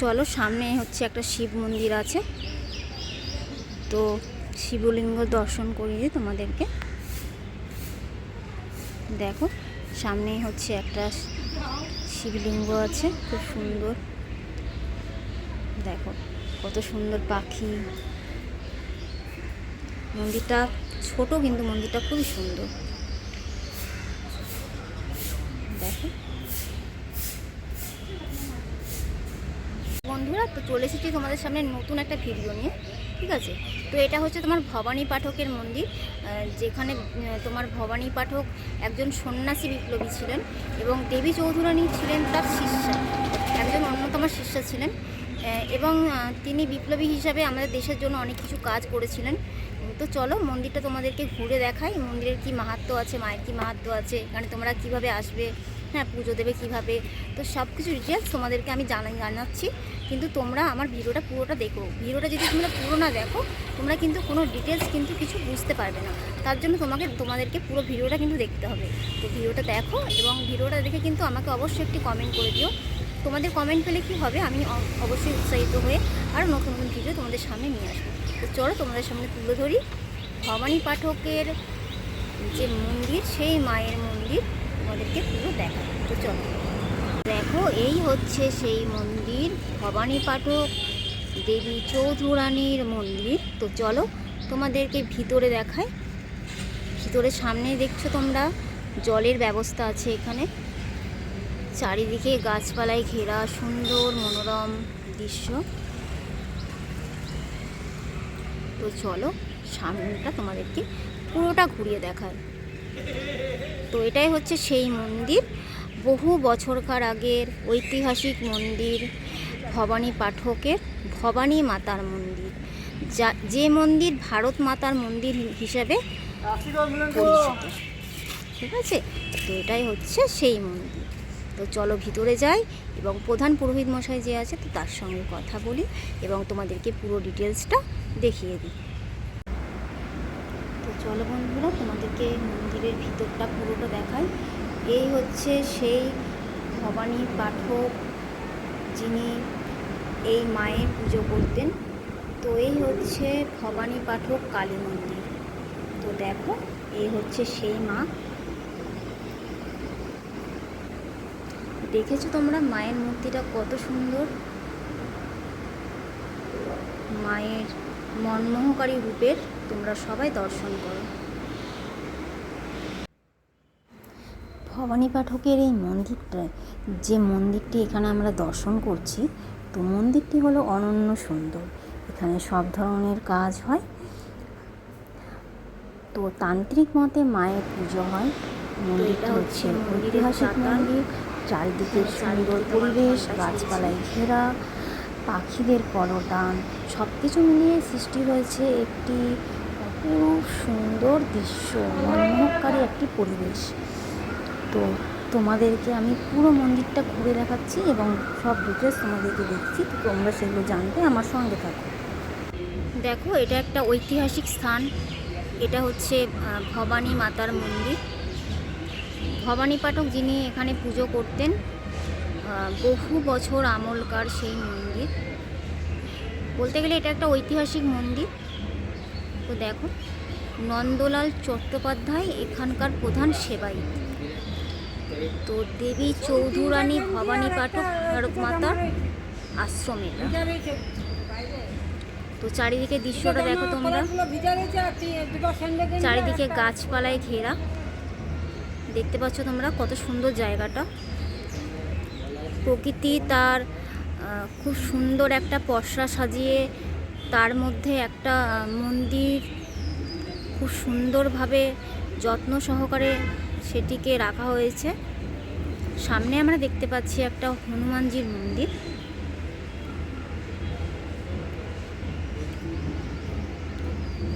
চলো, সামনে হচ্ছে একটা শিব মন্দির আছে, তো শিবলিঙ্গ দর্শন করিয়ে তোমাদেরকে। দেখো সামনে হচ্ছে একটা শিবলিঙ্গ আছে, খুব সুন্দর। দেখো কত সুন্দর পাখি। মন্দিরটা ছোট কিন্তু মন্দিরটা খুবই সুন্দর। দেখো বন্ধুরা, তো চলে এসেছি তোমাদের সামনে নতুন একটা ভিডিও নিয়ে, ঠিক আছে। তো এটা হচ্ছে তোমার ভবানী পাঠকের মন্দির, যেখানে তোমার ভবানী পাঠক একজন সন্ন্যাসী বিপ্লবী ছিলেন এবং দেবী চৌধুরানী ছিলেন তার শিষ্যা, একজন অন্যতম শিষ্যা ছিলেন, এবং তিনি বিপ্লবী হিসাবে আমাদের দেশের জন্য অনেক কিছু কাজ করেছিলেন। তো চলো মন্দিরটা তোমাদেরকে ঘুরে দেখাই, মন্দিরের কি মাহাত্ম্য আছে, মায়ের কি মাহাত্ম্য আছে, এখানে তোমরা কিভাবে আসবে, হ্যাঁ পুজো দেবে কিভাবে, তো সব কিছু ডিটেলস তোমাদেরকে আমি জানাচ্ছি। কিন্তু তোমরা আমার ভিডিওটা পুরোটা দেখো। ভিডিওটা যদি তোমরা পুরো না দেখো, তোমরা কিন্তু কোনো ডিটেলস কিন্তু কিছু বুঝতে পারবে না। তার জন্য তোমাদেরকে পুরো ভিডিওটা কিন্তু দেখতে হবে। তো ভিডিওটা দেখো এবং ভিডিওটা দেখে কিন্তু আমাকে অবশ্যই একটি কমেন্ট করে দিও। তোমাদের কমেন্ট পেলে কী হবে, আমি অবশ্যই উৎসাহিত হয়ে আরও নতুন নতুন ভিডিও তোমাদের সামনে নিয়ে আসবো। তো চলো তোমাদের সামনে তুলে ধরি ভবানী পাঠকের যে মন্দির, সেই মায়ের মন্দির তোমাদেরকে পুরো দেখা। তো চলো দেখো, এই হচ্ছে সেই মন্দির, ভবানী পাঠক দেবী চৌধুরানীর মন্দির। তো চলো তোমাদেরকে ভিতরে দেখায়। ভিতরে সামনে দেখছো তোমরা জলের ব্যবস্থা আছে এখানে, চারিদিকে গাছপালায় ঘেরা সুন্দর মনোরম দৃশ্য। তো চলো সামনেটা তোমাদেরকে পুরোটা ঘুরিয়ে দেখায়। তো এটাই হচ্ছে সেই মন্দির, বহু বছরকার আগের ঐতিহাসিক মন্দির, ভবানী পাঠকের ভবানী মাতার মন্দির, যে মন্দির ভারত মাতার মন্দির হিসেবে পরিচিত, ঠিক আছে। তো এটাই হচ্ছে সেই মন্দির। তো চলো ভিতরে যাই এবং প্রধান পুরোহিত মশাই যে আছে, তো তার সঙ্গে কথা বলি এবং তোমাদেরকে পুরো ডিটেলসটা দেখিয়ে দিই। তো চলো বন্ধুরা, তোমাদেরকে মন্দিরের ভিতরটা পুরোটা দেখাই। এই হচ্ছে সেই ভবানী পাঠক যিনি এই মায়ের পুজো করতেন। তো এই হচ্ছে ভবানী পাঠক কালী মন্দির। তো দেখো এই হচ্ছে সেই মা। দেখেছো তোমরা মায়ের মূর্তিটা কত সুন্দর, মায়ের মনমোহকারী রূপের তোমরা সবাই দর্শন করো। ভবানী পাঠকের এই মন্দিরটা, যে মন্দিরটি এখানে আমরা দর্শন করছি, তো মন্দিরটি হলো অনন্য সুন্দর। এখানে সব ধরনের কাজ হয়। তো তান্ত্রিক মতে মায়ের পুজো হয়। মন্দিরটা হচ্ছে ঐতিহাসিক মন্দির, চারিদিকে সুন্দর পরিবেশ, গাছপালায় ঘেরা, পাখিদের কলতান, সব কিছু মিলিয়ে সৃষ্টি হয়েছে একটি অপূর্ব সুন্দর দৃশ্য, মনোমোহকারী একটি পরিবেশ। তো তোমাদেরকে আমি পুরো মন্দিরটা ঘুরে দেখাচ্ছি এবং সব ডিটেলস তোমাদেরকে দেখছি, তোমরা সেগুলো জানতে আমার সঙ্গে থাকো। দেখো এটা একটা ঐতিহাসিক স্থান, এটা হচ্ছে ভবানী মাতার মন্দির। ভবানী পাঠক যিনি এখানে পুজো করতেন, বহু বছর আমলকার সেই মন্দির। বলতে গেলে এটা একটা ঐতিহাসিক মন্দির। তো দেখো নন্দলাল চট্টোপাধ্যায় এখানকার প্রধান সেবায়িত। তো দেবী চৌধুরানী ভবানী পাঠক ভারত মাতার আশ্রম এটা। তো চারিদিকে দৃশ্যটা দেখো তোমরা, চারিদিকে গাছপালায় ঘেরা, দেখতে পাচ্ছ তোমরা কত সুন্দর জায়গাটা। প্রকৃতি তার খুব সুন্দর একটা পসরা সাজিয়ে তার মধ্যে একটা মন্দির খুব সুন্দরভাবে যত্ন সহকারে সেটিকে রাখা হয়েছে। সামনে আমরা দেখতে পাচ্ছি একটা হনুমানজির মন্দির।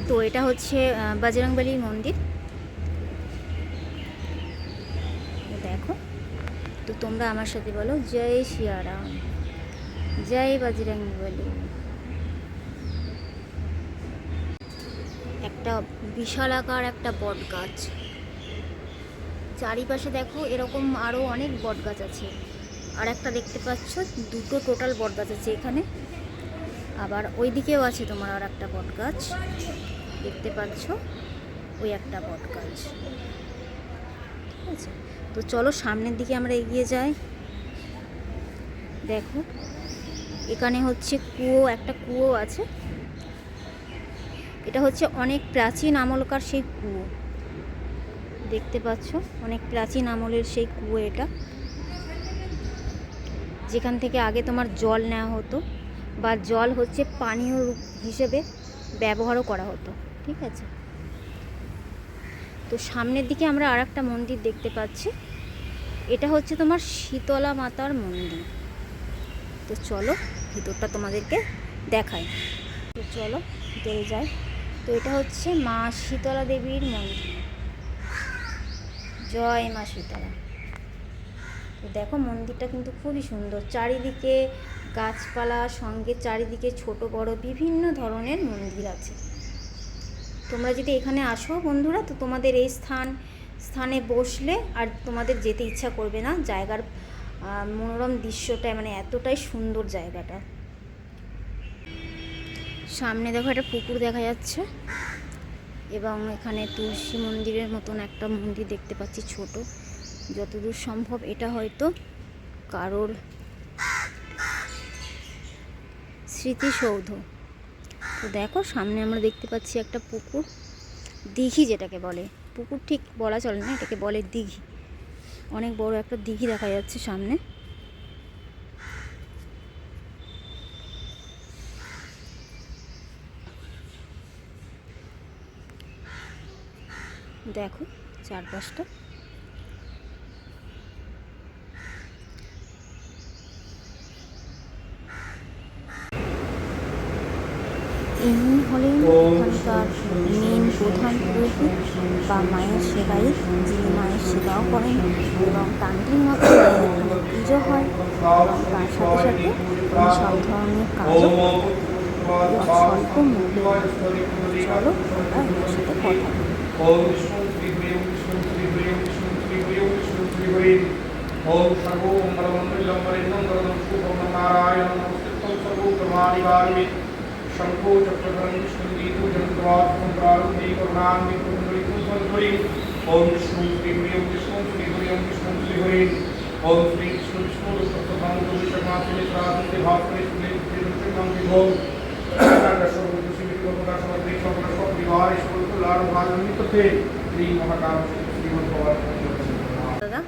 তো এটা হচ্ছে বজরংবলীর মন্দির। দেখো, তো তোমরা আমার সাথে বলো জয় সিয়ারাম, জয় বজরংবলী। একটা বিশালাকার একটা বট গাছ, চারিপাশে দেখো এরকম আরও অনেক বট গাছ আছে। আর একটা দেখতে পাচ্ছ, দুটো টোটাল বট গাছ আছে এখানে। আবার ওই দিকেও আছে তোমার আর একটা বট গাছ দেখতে পাচ্ছ, ওই একটা বট গাছ। ঠিক আছে, তো চলো সামনের দিকে আমরা এগিয়ে যাই। দেখো এখানে হচ্ছে কুয়ো, একটা কুয়ো আছে। এটা হচ্ছে অনেক প্রাচীন আমলকার সেই কুয়ো, দেখতে পাচ্ছ, অনেক প্রাচীন আমলের সেই কুয়ো এটা, যেখান থেকে আগে তোমার জল নেওয়া হতো বা জল হচ্ছে পানীয় হিসেবে ব্যবহারও করা হতো। ঠিক আছে, তো সামনের দিকে আমরা আর একটা মন্দির দেখতে পাচ্ছি, এটা হচ্ছে তোমার শীতলা মাতার মন্দির। তো চলো ভিতরটা তোমাদেরকে দেখাই। তো চলো ভিতরে যাই। তো এটা হচ্ছে মা শীতলা দেবীর মন্দির। জয় মা শীতলা। তো দেখো মন্দিরটা কিন্তু খুবই সুন্দর, চারিদিকে গাছপালা, সঙ্গে চারিদিকে ছোট বড় বিভিন্ন ধরনের মন্দির আছে। তোমরা যদি এখানে আসো বন্ধুরা, তো তোমাদের এই স্থানে বসলে আর তোমাদের যেতে ইচ্ছা করবে না। জায়গার মনোরম দৃশ্যটা মানে এতটাই সুন্দর জায়গাটা। সামনে দেখো একটা পুকুর দেখা যাচ্ছে, এবং এখানে তুলসী মন্দিরের মতন একটা মন্দির দেখতে পাচ্ছি ছোট, যতদূর সম্ভব এটা হয়তো কারোর স্মৃতিসৌধ। তো দেখো সামনে আমরা দেখতে পাচ্ছি একটা পুকুর, দিঘি যেটাকে বলে, পুকুর ঠিক বলা চলে না, এটাকে বলে দিঘি। অনেক বড় একটা দিঘি দেখা যাচ্ছে সামনে। দেখো চারপাশটা। ইনি হলেন এখানকার মেন প্রধান পুরোহিত বা মায়ের সেবায়িত, যিনি মায়ের সেবাও করেন এবং তান্ত্রিক মতো এখানে পুজো হয়, এবং তার সাথে সাথে উনি সব ধরনের কাজও এবং স্বল্প মূল্যে। চলো আমরা এনার সাথে কথা বলি। ओम सर्वो मंगलमंगलम वरेण्यं वरदं शुभं नारायणं नमस्कृतं सर्वोपमादिवारिणे शंभो चक्रधरं विष्णुदीतो जन्तवात्मं प्रारम्भे करुणान्वितं संतुरिं ओम विष्णु श्री विष्णु श्री हरे ओम श्री विष्णु विष्णु सप्तधाम विष्णुमात्र मित्रादि भास्करे सुले सुले विभो नागस्वरूप श्री विष्णुदास समर्पे समर्पण परिवार ईश्वर लाड़ भागवत थे श्री महाकाल श्रीमद् भगवान दादा।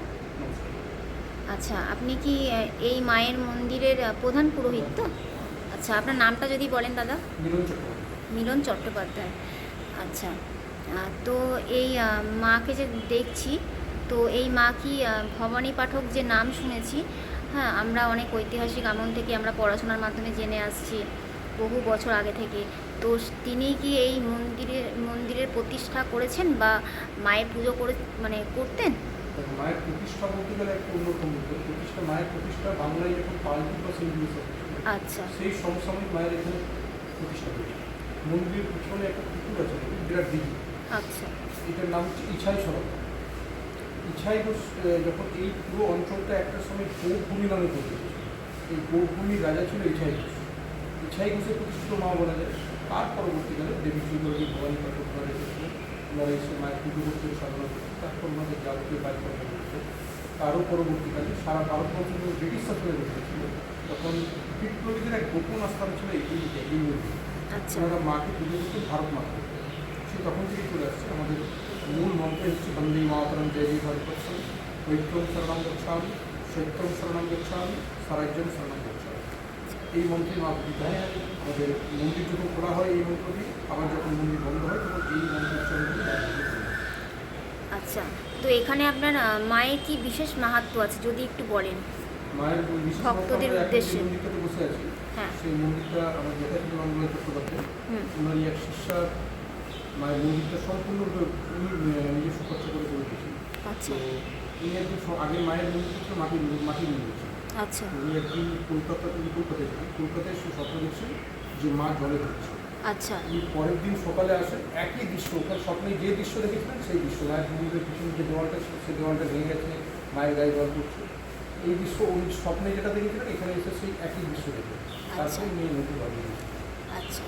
আচ্ছা, আপনি কি এই মায়ের মন্দিরের প্রধান পুরোহিত? তো আচ্ছা, আপনার নামটা যদি বলেন দাদা। মিলন চট্টোপাধ্যায়। আচ্ছা, তো এই মাকে যে দেখছি, তো এই মা কি ভবানী পাঠক যে নাম শুনেছি, হ্যাঁ, আমরা অনেক ঐতিহাসিক আমল থেকে আমরা পড়াশোনার মাধ্যমে জেনে আসছি বহু বছর আগে থেকে। তো তিনি কি এই মন্দিরের প্রতিষ্ঠা করেছেন বা মায়ের পুজো করে মানে করতেন? মায়ের প্রতিষ্ঠা বলতে গেলে একটা অন্যতম প্রতিষ্ঠা, মায়ের প্রতিষ্ঠা বাংলায় যখন পালকি বা সিন্ধু, আচ্ছা, সেই সমসাময়িক মায়ের এখানে প্রতিষ্ঠা করেছে। মন্দিরের পিছনে একটা পুকুর আছে, বিরাট দিঘি। আচ্ছা, এটার নাম হচ্ছে ইছাই সড়ক। ইছাই ঘোষ যখন এই পুরো অঞ্চলটা একটা সময় গৌভূমি নামে পরিচিত, এই গৌভূমির রাজা ছিল ইছাই ঘোষ। ইছাই ঘোষের প্রতিষ্ঠিত মা বলা যায়। তার পরবর্তীকালে দেবী চৌধুরী ভবানী পাঠক এসেছিলেন, ওনারা এসে মায়ের পুজো করতে সাধনা করতে, তারপর ওনাদের যাবতীয় কাজকর্ম করতে। তারও পরবর্তীকালে সারা ভারতবর্ষ যখন ব্রিটিশ শাসনে বসেছিল, তখন বিপ্লবীদের এক গোপন আস্থান ছিল এই মন্দির। ওনারা মাকে পুজো করতে ভারত মা করতে, সে তখন থেকে চলে আসছে। আমাদের মূল মন্ত্র হচ্ছে বন্দে মাতরম জয় জয় ভারতবর্ষ, ঐক্যম শরণাম গচ্ছামি, সত্যম শরণাম গচ্ছামি, স্বরাজ্যম শরণাম গচ্ছামি। এই মন্ত্রে মা পূজিত হয়। আমাদের মন্দির যখন খোলা হয় এই মন্ত্র দিয়ে, আবার যখন মন্দির বন্ধ হয় তখন এই মন্ত্র উচ্চারণ করে। আচ্ছা, তো এখানে আপনার মায়ের কি বিশেষ মাহাত্ম্য আছে যদি একটু বলেন? মায়ের ভক্তদের উদ্দেশ্যে মন্দিরটাতে বসে আছি, হ্যাঁ, সেই মন্দিরটা আমার জ্যাঠা ছিল মঙ্গলা চট্টোপাধ্যায়, ওনারই এক শিষ্যা মায়ের মন্দিরটা সম্পূর্ণরূপে নিজস্ব খরচা করে দিয়েছিল। আচ্ছা, উনি একদিন আগের মায়ের মন্দিরটা মাটির মন্দির। আচ্ছা, উনি একদিন কলকাতায় ছিলেন, কলকাতায় সে স্বপ্ন দেখছেন যে মা জলে ধরছে। আচ্ছা, উনি পরের দিন সকালে আসেন, একই দৃশ্য, ওখানে স্বপ্নে যে দৃশ্য দেখেছিলেন সেই দৃশ্য, মায়ের মন্দিরের পিছনে যে দেওয়ালটা ছিল সেই দেওয়ালটা ভেঙে গেছে, মায়ের গায়ে জল পড়ছে। এই দৃশ্য ওই স্বপ্নে যেটা দেখেছিলেন এখানে এসে সেই একই দৃশ্য দেখে তারপরে নিয়ে নদী বানিয়ে দিয়েছে। আচ্ছা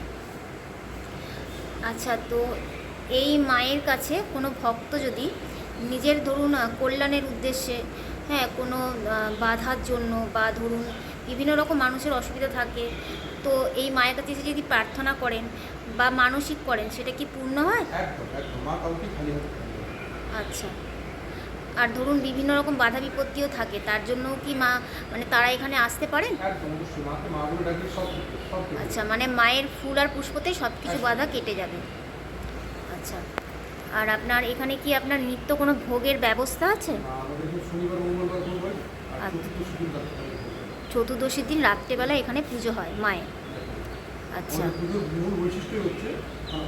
আচ্ছা, তো এই মায়ের কাছে কোনো ভক্ত যদি নিজের ধরুন কল্যাণের উদ্দেশ্যে, হ্যাঁ, কোনো বাধার জন্য বা ধরুন বিভিন্ন রকম মানুষের অসুবিধা থাকে, তো এই মায়ের কাছে এসে যদি প্রার্থনা করেন বা মানসিক করেন, সেটা কি পূর্ণ হয়? একদম একদম, মা কাউকে খালি হাতে ফেলে দেয় না। আচ্ছা, আর ধরুন বিভিন্ন রকম বাধা বিপত্তিও থাকে, তার জন্য কি মা মানে তারা এখানে আসতে পারেন? একদম অবশ্যই, মাকে মা বলে ডাকি সব সব কেটে আচ্ছা, যায়। মানে মায়ের ফুল আর পুষ্পতে সব কিছু একদম। বাধা কেটে যাবে। আচ্ছা, আর আপনার এখানে কি আপনার নিত্য কোনো ভোগের ব্যবস্থা আছে? আমাদের এখানে শনিবার মঙ্গলবার ভোগ হয় আর আচ্ছা। চতুর্দশী দিন রাত্রে ভোগ হয়। চতুর্দশীর দিন রাত্রেবেলা এখানে পুজো হয় মায়ের। আচ্ছা আমাদের পুজোর মূল বৈশিষ্ট্য হচ্ছে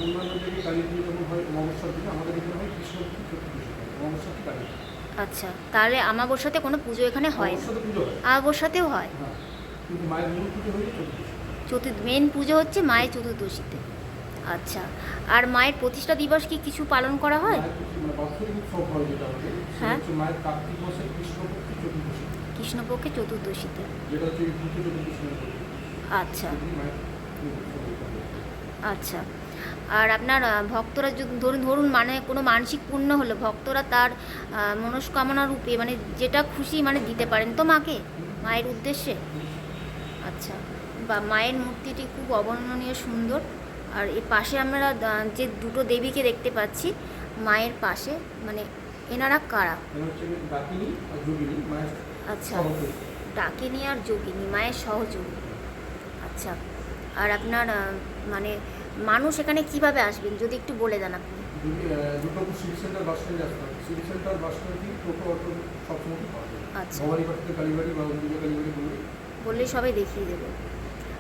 অন্যান্য জায়গায় কালী পুজো যখন হয় অমাবস্যার দিনে, আমাদের এখানে হয় কৃষ্ণপক্ষ চতুর্দশী হয়, অমাবস্যাতে কালী পুজো। আচ্ছা, তাহলে আমাবস্যাতে কোনো পুজো এখানে হয় না? অমাবস্যাতে পুজো হয়, আমাবস্যাতেও হয়। হ্যাঁ, কিন্তু মায়ের মূল পুজো হয়ে চতুর্দশী। মেন পুজো হচ্ছে মায়ের চতুর্দশীতে। আচ্ছা, আর মায়ের প্রতিষ্ঠা দিবস কি কিছু পালন করা হয়? মায়ের মানে বাৎসরিক উৎসব হয় যেটা আমাদের, সেটা হ্যাঁ। হচ্ছে মায়ের কার্তিক মাসের কৃষ্ণপক্ষে চতুর্দশী, কৃষ্ণপক্ষে চতুর্দশীতে। যেটা হচ্ছে এই ভূত চতুর্দশী নামে পরিচিত। আচ্ছা সেদিনই মায়ের এই উৎসব হয়ে থাকে। আচ্ছা, আর আপনার ভক্তরা যদি ধরুন মানে কোনো মানসিক পূর্ণ হলো, ভক্তরা তার মনস্কামনা রূপে মানে যেটা খুশি মানে দিতে পারেন তো মাকে, মায়ের উদ্দেশ্যে? আচ্ছা, বা মায়ের মূর্তিটি খুব অবর্ণনীয় সুন্দর। আর এর পাশে আমরা যে দুটো দেবীকে দেখতে পাচ্ছি মায়ের পাশে, মানে এনারা কারা? এটা হচ্ছে ডাকিনী আর যোগিনী, মায়ের আচ্ছা, সহযোগী। ডাকিনী আর যোগিনী মায়ের সহযোগী। আচ্ছা, আর আপনার মানে মানুষ এখানে কিভাবে আসবেন যদি একটু বলে দেন আপনি? দুর্গাপুর সিটি সেন্টার বাস স্ট্যান্ডে আসতে হবে। সিটি সেন্টার বাস স্ট্যান্ড দিয়ে টোটো অটো সবসময় পাওয়া যায়। আচ্ছা, ভবানীপাট থেকে কালীবাড়ি বা অন্দিকা কালীবাড়ি বললে বললেই সবাই দেখিয়ে দেবে।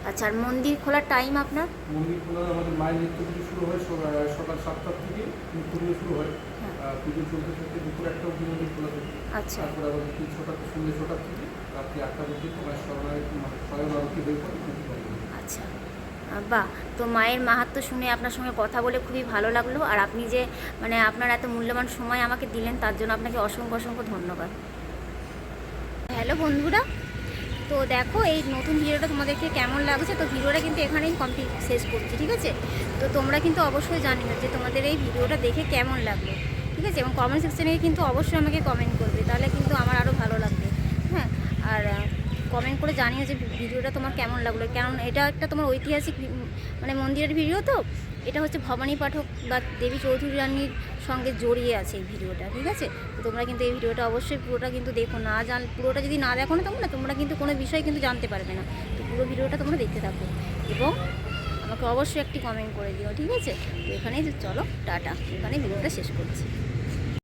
আচ্ছা, আর মন্দির খোলার টাইম আপনার? মন্দির খোলা আমাদের মায়ের নিত্য পুজো শুরু হয় সকাল 7টার থেকে নিত্য পুজো শুরু হয়। হ্যাঁ। পুজো চলতে থাকতে দুপুর 1টা অবধি মন্দির খোলা থাকে। আচ্ছা তারপরে আবার বিকেল 6টা সন্ধ্যে 6টার থেকে রাত্রি 8টা পর্যন্ত মায়ের স্বয়ং আরতি হয়ে পড়ে মন্দির বন্ধ হয়। আচ্ছা, বাহ, তো মায়ের মাহাত্ম্য শুনে আপনার সঙ্গে কথা বলে খুবই ভালো লাগলো। আর আপনি যে মানে আপনার এত মূল্যবান সময় আমাকে দিলেন, তার জন্য আপনাকে অসংখ্য অসংখ্য ধন্যবাদ। হ্যালো বন্ধুরা, তো দেখো এই নতুন ভিডিওটা তোমাদেরকে কেমন লাগছে। তো ভিডিওটা কিন্তু এখানেই কমপ্লিট শেষ করছি, ঠিক আছে? তো তোমরা কিন্তু অবশ্যই জানিও যে তোমাদের এই ভিডিওটা দেখে কেমন লাগলো, ঠিক আছে? এবং কমেন্ট সেকশনে কিন্তু অবশ্যই আমাকে কমেন্ট করবে, তাহলে কিন্তু আমার আরও ভালো লাগবে। হ্যাঁ, আর কমেন্ট করে জানিও যে ভিডিওটা তোমার কেমন লাগলো, কারণ এটা একটা তোমার ঐতিহাসিক মানে মন্দিরের ভিডিও, তো এটা হচ্ছে ভবানী পাঠক বা দেবী চৌধুরী রানীর সঙ্গে জড়িয়ে আছে এই ভিডিওটা, ঠিক আছে? তো তোমরা কিন্তু এই ভিডিওটা অবশ্যই পুরোটা কিন্তু দেখো, পুরোটা যদি না দেখো না তোমরা কিন্তু কোনো বিষয় কিন্তু জানতে পারবে না। তো পুরো ভিডিওটা তোমরা দেখতে থাকো এবং আমাকে অবশ্যই একটি কমেন্ট করে দিও, ঠিক আছে? তো এখানেই চলো টাটা, এখানে ভিডিওটা শেষ করছি।